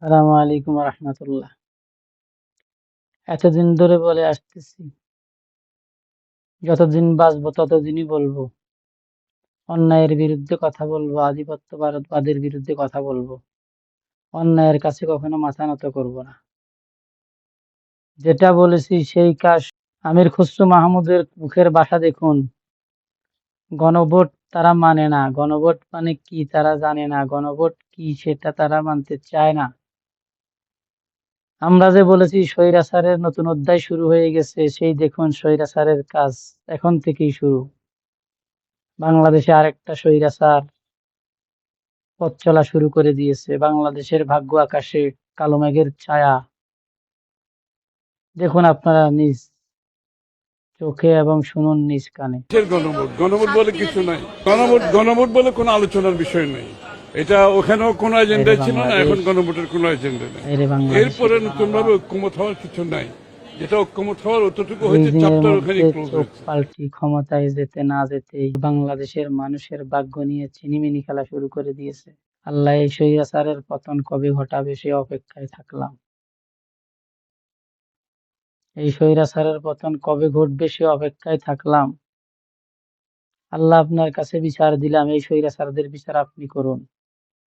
আসসালামু আলাইকুম রহমতুল্লাহ। এতদিন ধরে বলে আসতেছি, যতদিন বাঁচবো ততদিনই বলবো, অন্যায়ের বিরুদ্ধে কথা বলবো, আধিপত্যবাদের বিরুদ্ধে কথা বলবো, অন্যায়ের কাছে কখনো মাথা নত করব না। যেটা বলেছি সেই কাজ। আমির খসরু মাহমুদের মুখের ভাষা দেখুন। গণভোট তারা মানে না, গণভোট মানে কি তারা জানে না, গণভোট কি সেটা তারা মানতে চায় না। আমরা যে বলেছি স্বৈরাচারের নতুন অধ্যায় শুরু হয়ে গেছে, সেই দেখুন স্বৈরাচারের কাজ এখন থেকেই শুরু। বাংলাদেশে আরেকটা স্বৈরাচার পথ চলা শুরু করে দিয়েছে। বাংলাদেশের ভাগ্য আকাশে কালো মেঘের ছায়া। দেখুন আপনারা নিজ চোখে এবং শুনুন নিজ কানে। কিসের গণভোট? গণভোট বলে কিছু নাই। গণভোট বলে কোনো আলোচনার বিষয় নেই। এটা ওখানেও কোনো এরে এজেন্ডায় ছিল না, এখন বাংলাদেশ, গণভোটের কোনো এজেন্ডা নেই। এরে বাংলাদেশের এরপরে নতুনভাবে জনগণ, ঐক্যমত হওয়ার কিছু নাই। যেটা ঐক্যমত হওয়ার অতটুকু দুই হয়েছে, দিনের চ্যাপ্টার মধ্যে ওখানেই ক্লোজ চোখ হয়েছে। পাল্টি ক্ষমতায় যেতে না যেতেই বাংলাদেশের মানুষের ভাগ্য নিয়ে ছিনিমিনি খেলা শুরু করে দিয়েছে। আল্লাহ এই স্বৈরাচারের পতন কবে ঘটাবে সে অপেক্ষায় থাকলাম। এই স্বৈরাচারের পতন কবে ঘটবে সে অপেক্ষায় থাকলাম। আল্লাহ আপনার কাছে বিচার দিলাম, এই স্বৈরাচারদের বিচার আপনি করুন।